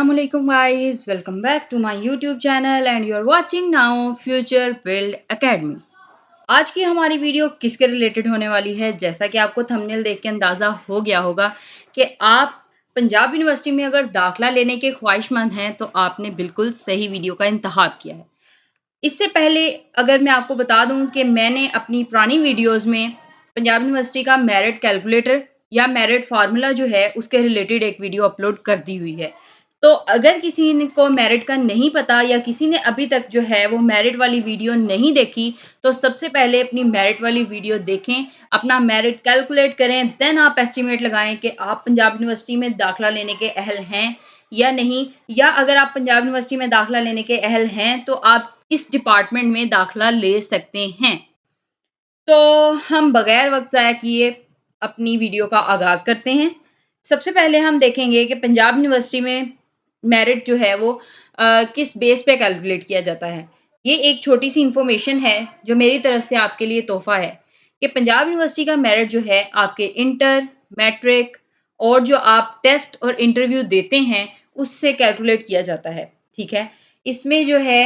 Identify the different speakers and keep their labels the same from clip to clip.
Speaker 1: Assalamualaikum guys, welcome back to my YouTube channel and you're watching now Future Build Academy। आज की हमारी video किसके related होने वाली है? जैसा कि आपको थंबनेल देख के अंदाज़ा हो गया होगा कि आप पंजाब यूनिवर्सिटी में अगर दाखिला लेने के ख्वाहिशमंद हैं तो आपने बिल्कुल सही वीडियो का इंतखाब किया है। इससे पहले अगर मैं आपको बता दूं कि मैंने अपनी पुरानी वीडियोस में पंजाब यूनिवर्सिटी का मेरिट कैलकुलेटर या मेरिट फार्मूला जो है उसके रिलेटेड एक वीडियो अपलोड कर दी हुई है। तो अगर को मेरिट का नहीं पता या किसी ने अभी तक जो है वो मेरिट वाली वीडियो नहीं देखी तो सबसे पहले अपनी मेरिट वाली वीडियो देखें, अपना मेरिट कैलकुलेट करें, देन आप एस्टिमेट लगाएं कि आप पंजाब यूनिवर्सिटी में दाखिला लेने के अहल हैं या नहीं, या अगर आप पंजाब यूनिवर्सिटी में दाखिला लेने के अहल हैं तो आप इस डिपार्टमेंट में दाखिला ले सकते हैं। तो हम बगैर वक्त ज़ाया किए अपनी वीडियो का आगाज़ करते हैं। सबसे पहले हम देखेंगे कि पंजाब यूनिवर्सिटी में मेरिट जो है वो किस बेस पे कैलकुलेट किया जाता है। ये एक छोटी-सी इन्फॉर्मेशन है जो मेरी तरफ से आपके लिए तोहफ़ा है कि पंजाब यूनिवर्सिटी का मेरिट जो है आपके इंटर, मैट्रिक और जो आप टेस्ट और इंटरव्यू देते हैं, उससे कैलकुलेट किया जाता है, ठीक है? इसमें जो है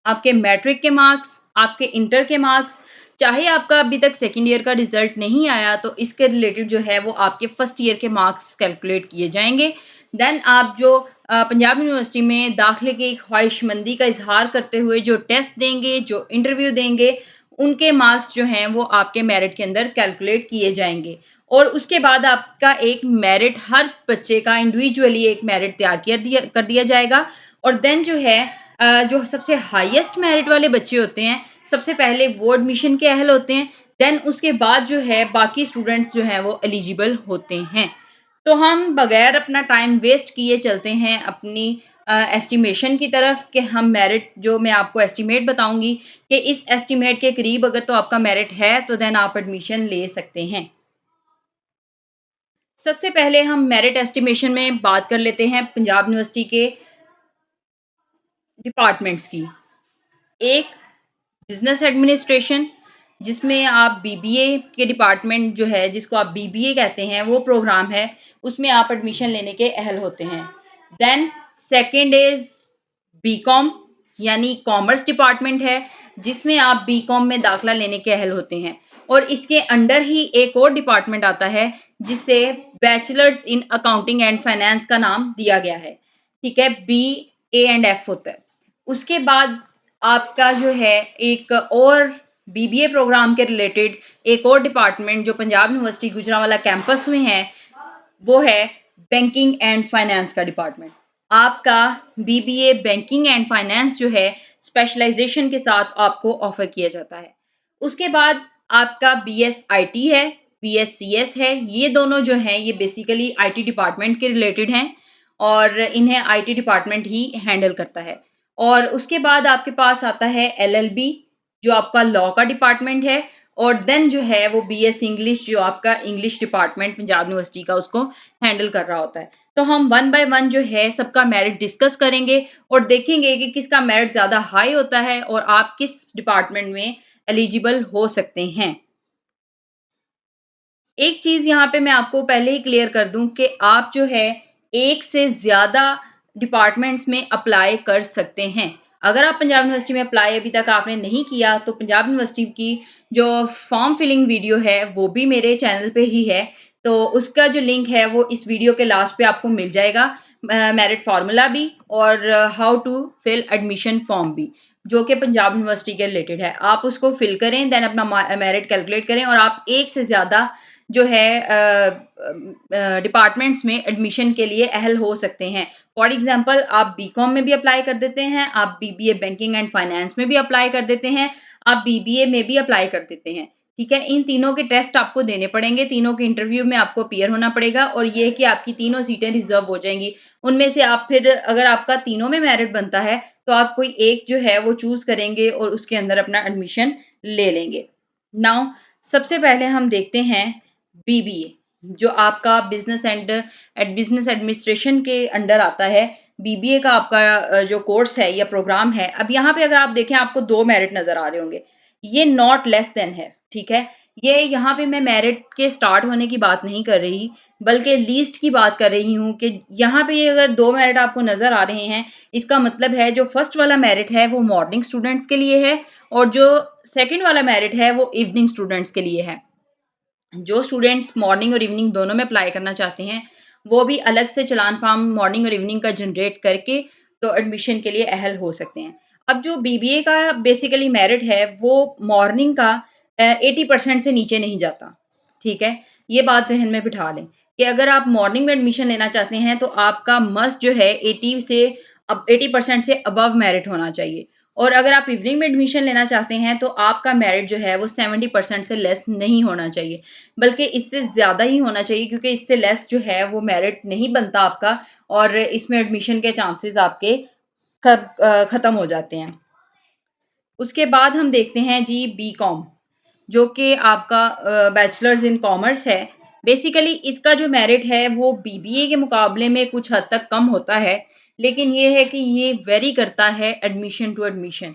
Speaker 1: आपके मैट्रिक के मार्क्स, आपके इंटर के मार्क्स, चाहे आपका अभी तक सेकंड ईयर का रिज़ल्ट नहीं आया, तो इसके रिलेटेड जो है वो आपके फर्स्ट ईयर के मार्क्स कैलकुलेट किए जाएँगे। देन आप जो पंजाब यूनिवर्सिटी में दाखिले की ख्वाहिशमंदी का इज़हार करते हुए जो टेस्ट देंगे, जो इंटरव्यू देंगे, उनके मार्क्स जो हैं वो आपके मेरिट के अंदर कैलकुलेट किए जाएँगे। और उसके बाद आपका एक मेरिट हर बच्चे का इंडिविजुअली एक मेरिट तैयार कर दिया जाएगा और देन जो है जो सबसे हाईएस्ट मेरिट वाले बच्चे होते हैं, सबसे पहले वो एडमिशन के अहल होते हैं, देन उसके बाद जो है बाकी स्टूडेंट्स जो हैं वो एलिजिबल होते हैं। तो हम बगैर अपना टाइम वेस्ट किए चलते हैं अपनी एस्टिमेशन की तरफ कि हम मेरिट जो मैं आपको एस्टिमेट बताऊँगी कि इस एस्टिमेट के करीब अगर तो आपका मेरिट है, तो देन आप एडमिशन ले सकते हैं। सबसे पहले हम मेरिट एस्टिमेशन में बात कर लेते हैं पंजाब यूनिवर्सिटी के डिपार्टमेंट्स की। एक बिज़नेस एडमिनिस्ट्रेशन जिसमें आप बीबीए के डिपार्टमेंट जो है जिसको आप बीबीए कहते हैं वो प्रोग्राम है, उसमें आप एडमिशन लेने के अहल होते हैं। देन सेकंड इज़ बीकॉम यानी कॉमर्स डिपार्टमेंट है जिसमें आप बीकॉम में दाखिला लेने के अहल होते हैं और इसके अंडर ही एक और डिपार्टमेंट आता है जिसे bachelors in accounting and finance का नाम दिया गया है। ठीक है, बी ए एंड एफ होता है। उसके बाद आपका जो है एक और बीबीए प्रोग्राम के रिलेटेड एक और डिपार्टमेंट जो पंजाब यूनिवर्सिटी गुजरांवाला कैंपस में है, वो है बैंकिंग एंड फाइनेंस का डिपार्टमेंट। आपका बीबीए बैंकिंग एंड फाइनेंस जो है स्पेशलाइजेशन के साथ आपको ऑफर किया जाता है। उसके बाद आपका बीएस आईटी है, बीएससीएस है, ये दोनों जो हैं ये बेसिकली आईटी डिपार्टमेंट के रिलेटेड हैं और इन्हें आईटी डिपार्टमेंट ही हैंडल करता है। और उसके बाद आपके पास आता है एलएलबी जो आपका लॉ का डिपार्टमेंट है और देन जो है वो बीएस इंग्लिश जो आपका इंग्लिश डिपार्टमेंट पंजाब यूनिवर्सिटी का उसको हैंडल कर रहा होता है। तो हम वन बाय वन जो है सबका मेरिट डिस्कस करेंगे और देखेंगे कि किसका मेरिट ज़्यादा हाई होता है और आप किस डिपार्टमेंट में एलिजिबल हो सकते हैं। एक चीज़ यहाँ पे मैं आपको पहले ही क्लियर कर दूँ कि आप जो है एक से ज़्यादा डिपार्टमेंट्स में अप्लाई कर सकते हैं। अगर आप पंजाब यूनिवर्सिटी में अप्लाई अभी तक आपने नहीं किया तो पंजाब यूनिवर्सिटी की जो फॉर्म फिलिंग वीडियो है वो भी मेरे चैनल पे ही है। तो उसका जो लिंक है वो इस वीडियो के लास्ट पे आपको मिल जाएगा। मेरिट फार्मूला भी और how to fill admission form भी, जो कि पंजाब यूनिवर्सिटी के रिलेटेड है। आप उसको फिल करें देन अपना मेरिट कैलकुलेट करें और आप एक से ज़्यादा जो है डिपार्टमेंट्स में एडमिशन के लिए अहल हो सकते हैं। फॉर एग्ज़ाम्पल आप बीकॉम में भी अप्लाई कर देते हैं, आप बीबीए बैंकिंग एंड फाइनेंस में भी अप्लाई कर देते हैं, आप बीबीए में भी अप्लाई कर देते हैं। ठीक है? इन तीनों के टेस्ट आपको देने पड़ेंगे, तीनों के इंटरव्यू में आपको अपीयर होना पड़ेगा और ये है कि आपकी तीनों सीटें रिज़र्व हो जाएँगी। उनमें से आप फिर अगर आपका तीनों में मेरिट बनता है, तो आप कोई एक जो है वो चूज़ करेंगे और उसके अंदर अपना एडमिशन ले लेंगे। नाउ सबसे पहले हम देखते हैं बीबीए जो आपका बिज़नेस एडमिनिस्ट्रेशन के अंडर आता है। बीबीए का आपका जो कोर्स है या प्रोग्राम है, अब यहाँ पे अगर आप देखें आपको 2 मेरिट नज़र आ रहे होंगे। ये नॉट लेस देन है, ठीक है? ये यहाँ पे मैं मेरिट के स्टार्ट होने की बात नहीं कर रही, बल्कि लीस्ट की बात कर रही हूँ कि यहाँ पे ये अगर 2 मेरिट आपको नज़र आ रहे हैं, इसका मतलब है जो फर्स्ट वाला मेरिट है वो मॉर्निंग स्टूडेंट्स के लिए है और जो सेकंड वाला मेरिट है वो इवनिंग स्टूडेंट्स के लिए है। जो स्टूडेंट्स मॉर्निंग और इवनिंग दोनों में अप्लाई करना चाहते हैं, वो भी अलग से चालान फॉर्म मॉर्निंग और इवनिंग का जनरेट करके तो एडमिशन के लिए अहल हो सकते हैं। अब जो बीबीए का बेसिकली मेरिट है, वो मॉर्निंग का 80% से नीचे नहीं जाता, ठीक है? ये बात ज़हन में बिठा लें कि अगर आप मॉर्निंग में एडमिशन लेना चाहते हैं, तो आपका मस्ट जो है 80 से अब 80% से अबव मेरिट होना चाहिए। और अगर आप इवनिंग में एडमिशन लेना चाहते हैं, तो आपका मेरिट जो है वो 70% से लेस नहीं होना चाहिए, बल्कि इससे ज़्यादा ही होना चाहिए क्योंकि इससे लेस जो है वो मेरिट नहीं बनता आपका और इसमें एडमिशन के चांसेस आपके खत्म हो जाते हैं। उसके बाद हम देखते हैं जी बीकॉम, जो कि आपका बैचलर्स इन कॉमर्स है। बेसिकली इसका जो मेरिट है वो बीबीए के मुकाबले में कुछ हद तक कम होता है, लेकिन ये है कि ये वेरी करता है admission to admission,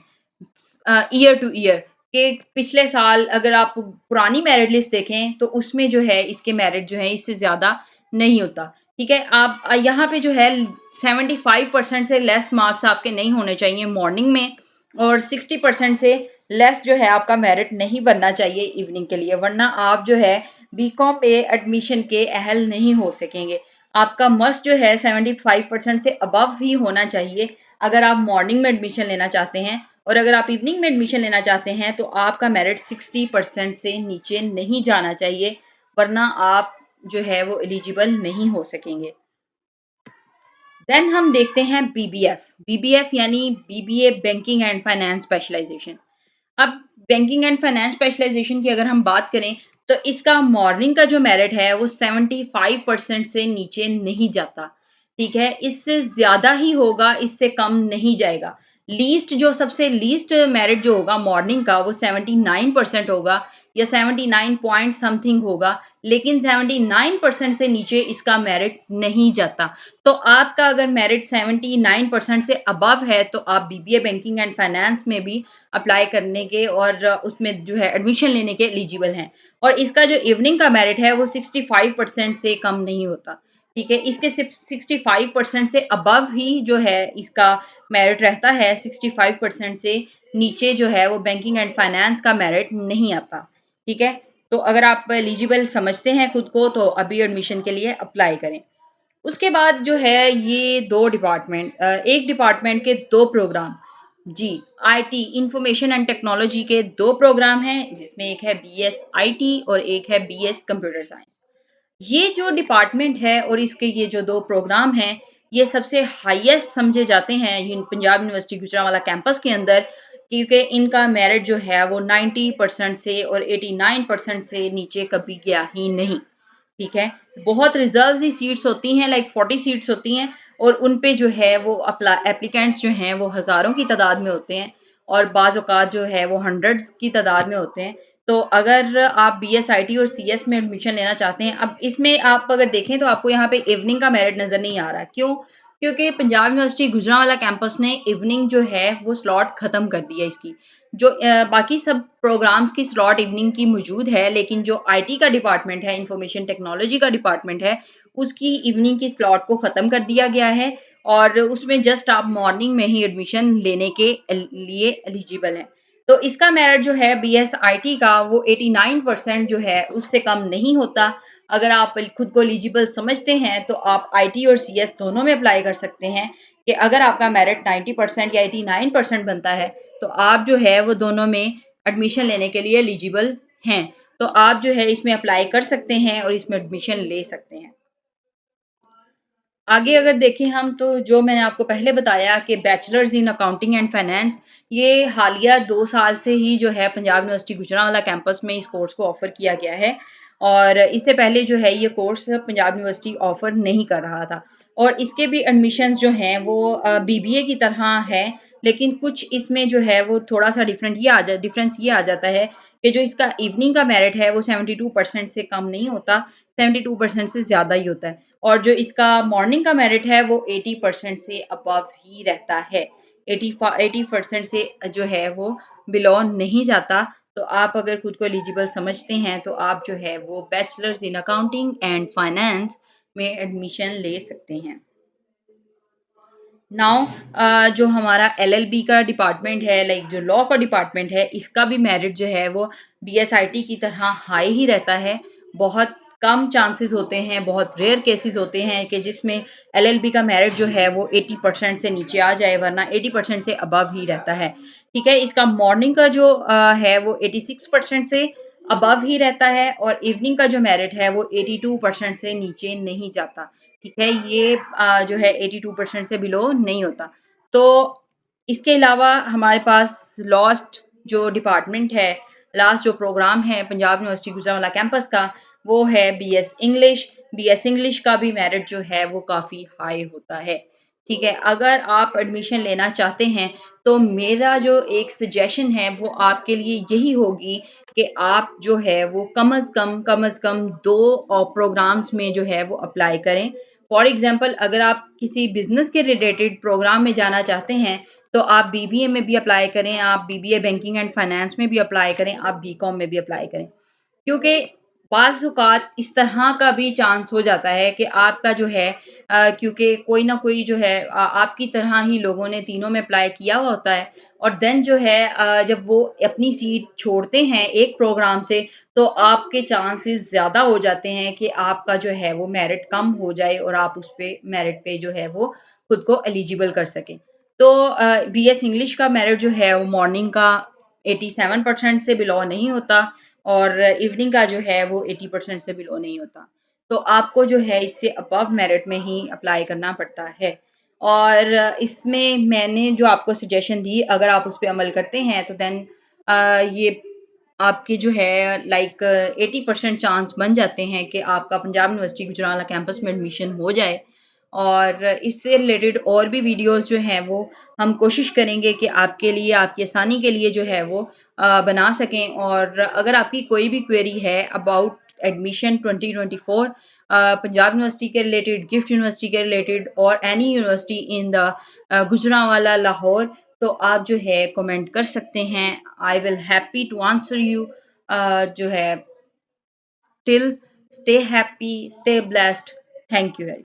Speaker 1: year to year, कि पिछले साल अगर आप पुरानी मेरिट लिस्ट देखें तो उसमें जो है इसके मेरिट जो है इससे ज़्यादा नहीं होता। ठीक है? आप यहाँ पे जो है 75% से लेस मार्क्स आपके नहीं होने चाहिए मॉर्निंग में और 60% से लेस जो है आपका मेरिट नहीं बनना चाहिए इवनिंग के लिए, वरना आप जो है बीकॉम पे एडमिशन के अहल नहीं हो सकेंगे। आपका मस्ट जो है 75% से अबव ही होना चाहिए अगर आप मॉर्निंग में एडमिशन लेना चाहते हैं और अगर आप इवनिंग में एडमिशन लेना चाहते हैं तो आपका मेरिट 60% से नीचे नहीं जाना चाहिए, वरना आप जो है वो एलिजिबल नहीं हो सकेंगे। देन हम देखते हैं बीबीएफ। बीबीएफ यानी BBA banking and finance specialisation. अब बैंकिंग एंड फाइनेंस स्पेशलाइजेशन की अगर हम बात करें तो इसका मॉर्निंग का जो मेरिट है वो 75% से नीचे नहीं जाता, ठीक है? इससे ज़्यादा ही होगा, इससे कम नहीं जाएगा। लीस्ट जो सबसे लीस्ट मेरिट जो होगा मॉर्निंग का वो 79% होगा या 79 पॉइंट समथिंग होगा, लेकिन 79% से नीचे इसका मेरिट नहीं जाता। तो आपका अगर मेरिट 79% से अबव है तो आप बीबीए बैंकिंग एंड फाइनेंस में भी अप्लाई करने के और उसमें जो है एडमिशन लेने के एलिजिबल हैं। और इसका जो इवनिंग का मेरिट है वो 65% से कम नहीं होता, ठीक है? इसके सिर्फ 65% से अबव ही जो है इसका मेरिट रहता है, 65% से नीचे जो है वो बैंकिंग एंड फाइनेंस का मेरिट नहीं आता, ठीक है? तो अगर आप एलिजिबल समझते हैं खुद को तो अभी एडमिशन के लिए अप्लाई करें। उसके बाद जो है ये 2 डिपार्टमेंट, एक डिपार्टमेंट के 2 प्रोग्राम, जी, आईटी इंफॉर्मेशन एंड टेक्नोलॉजी के 2 प्रोग्राम हैं, जिसमें एक है बीएस आईटी और एक है बीएस कंप्यूटर साइंस। ये जो डिपार्टमेंट है और इसके ये जो 2 प्रोग्राम हैं, ये सबसे हाईएस्ट समझे जाते हैं पंजाब यूनिवर्सिटी गुजरांवाला कैंपस के अंदर, क्योंकि इनका मेरिट जो है वो 90% से और 89% से नीचे कभी गया ही नहीं। ठीक है? बहुत रिज़र्व्स ही सीट्स होती हैं, लाइक 40 सीट्स होती हैं और उन पे जो है वो एप्लीकेंट्स जो हैं वो हज़ारों की तादाद में होते हैं और बाज़ औक़ात जो है वो हंड्रेड्स की तादाद में होते हैं। तो अगर आप बीएसआईटी और सीएस में एडमिशन लेना चाहते हैं, अब इसमें आप अगर देखें तो आपको यहाँ पे इवनिंग का मेरिट नज़र नहीं आ रहा। क्यों? क्योंकि पंजाब यूनिवर्सिटी गुजरांवाला कैंपस ने इवनिंग जो है वो स्लॉट ख़त्म कर दी है इसकी। जो बाकी सब प्रोग्राम्स की स्लॉट इवनिंग की मौजूद है, लेकिन जो आईटी का डिपार्टमेंट है, इंफॉर्मेशन टेक्नोलॉजी का डिपार्टमेंट है, उसकी इवनिंग की स्लॉट को ख़त्म कर दिया गया है और उसमें जस्ट आप मॉर्निंग में ही एडमिशन लेने के लिए एलिजिबल हैं। तो इसका मेरिट जो है बीएसआईटी का वो 89% जो है उससे कम नहीं होता। अगर आप खुद को एलिजिबल समझते हैं तो आप आईटी और सीएस दोनों में अप्लाई कर सकते हैं कि अगर आपका मेरिट 90% या 89% बनता है तो आप जो है वो दोनों में एडमिशन लेने के लिए एलिजिबल हैं। तो आप जो है इसमें अप्लाई कर सकते हैं और इसमें एडमिशन ले सकते हैं। आगे अगर देखें हम तो जो मैंने आपको पहले बताया कि bachelors in accounting and finance, ये हालिया 2 साल से ही जो है पंजाब यूनिवर्सिटी गुजरांवाला कैंपस में इस कोर्स को ऑफ़र किया गया है और इससे पहले जो है ये कोर्स पंजाब यूनिवर्सिटी ऑफ़र नहीं कर रहा था और इसके भी एडमिशन्स जो हैं वो बीबीए की तरह है, लेकिन कुछ इसमें जो है वो थोड़ा-सा डिफ़रेंस ये आ जाता है कि जो इसका इवनिंग का मेरिट है वो 72% से कम नहीं होता, 72% से ज़्यादा ही होता है। और जो इसका मॉर्निंग का मेरिट है वो 80% से अबव ही रहता है। 80% से जो है वो बिलो नहीं जाता। तो आप अगर खुद को एलिजिबल समझते हैं तो आप जो है वो bachelors in accounting and finance में एडमिशन ले सकते हैं। नाउ जो हमारा एलएलबी का डिपार्टमेंट है, लाइक जो लॉ का डिपार्टमेंट है, इसका भी मेरिट जो है वो बीएसआईटी की तरह हाई ही रहता है। बहुत कम चांसेस होते हैं, बहुत रेयर केसेस होते हैं कि जिसमें एलएलबी का मेरिट जो है वो 80% से नीचे आ जाए, वरना 80% से अबव ही रहता है। ठीक है, इसका मॉर्निंग का जो है वो 86% से अबव ही रहता है और इवनिंग का जो मेरिट है वो 82% से नीचे नहीं जाता। ठीक है, ये जो है 82% से बिलो नहीं होता। तो इसके अलावा हमारे पास लास्ट जो डिपार्टमेंट है, लास्ट जो प्रोग्राम है पंजाब यूनिवर्सिटी गुजरांवाला कैंपस का, वो है बीएस इंग्लिश। बीएस इंग्लिश का भी मेरिट जो है वो काफ़ी हाई होता है। ठीक है, अगर आप एडमिशन लेना चाहते हैं, तो मेरा जो एक सजेशन है वो आपके लिए यही होगी कि आप जो है वो कम अज़ कम 2 प्रोग्राम्स में जो है वो अप्लाई करें। फॉर एग्ज़ाम्पल अगर आप किसी बिज़नेस के रिलेटेड प्रोग्राम में जाना चाहते हैं, तो आप बीबीए में भी अप्लाई करें, आप बीबीए बैंकिंग एंड फाइनेंस में भी अप्लाई करें, आप बीकॉम में भी अप्लाई करें। क्योंकि बाज़ औक़ात इस तरह का भी चांस हो जाता है कि आपका जो है क्योंकि कोई ना कोई जो है आपकी तरह ही लोगों ने तीनों में अप्लाई किया हुआ होता है और देन जो है जब वो अपनी सीट छोड़ते हैं एक प्रोग्राम से, तो आपके चांसेस ज़्यादा हो जाते हैं कि आपका जो है वो मेरिट कम हो जाए और आप उस पे मेरिट पे जो है वो खुद को एलिजिबल कर सकें। तो बीएस इंग्लिश का मेरिट जो है वो मॉर्निंग का 87% से बिलो नहीं होता और इवनिंग का जो है वो 80% से बिलो नहीं होता। तो आपको जो है इससे अबव मेरिट में ही अप्लाई करना पड़ता है। और इसमें मैंने जो आपको सजेशन दी, अगर आप उस पे अमल करते हैं तो देन ये आपकी जो है लाइक 80% चांस बन जाते हैं कि आपका पंजाब यूनिवर्सिटी गुजरांवाला कैंपस में एडमिशन हो जाए। और इससे रिलेटेड और भी वीडियोज़ जो हैं वो हम कोशिश करेंगे कि आपके लिए, आपकी आसानी के लिए जो है वो बना सकें। और अगर आपकी कोई भी क्वेरी है अबाउट एडमिशन 2024 पंजाब यूनिवर्सिटी के रिलेटेड, गिफ्ट यूनिवर्सिटी के रिलेटेड और any university in the Gujranwala Lahore, तो आप जो है कमेंट कर सकते हैं। I will happy to answer you. जो है till, stay happy, stay blessed. Thank you very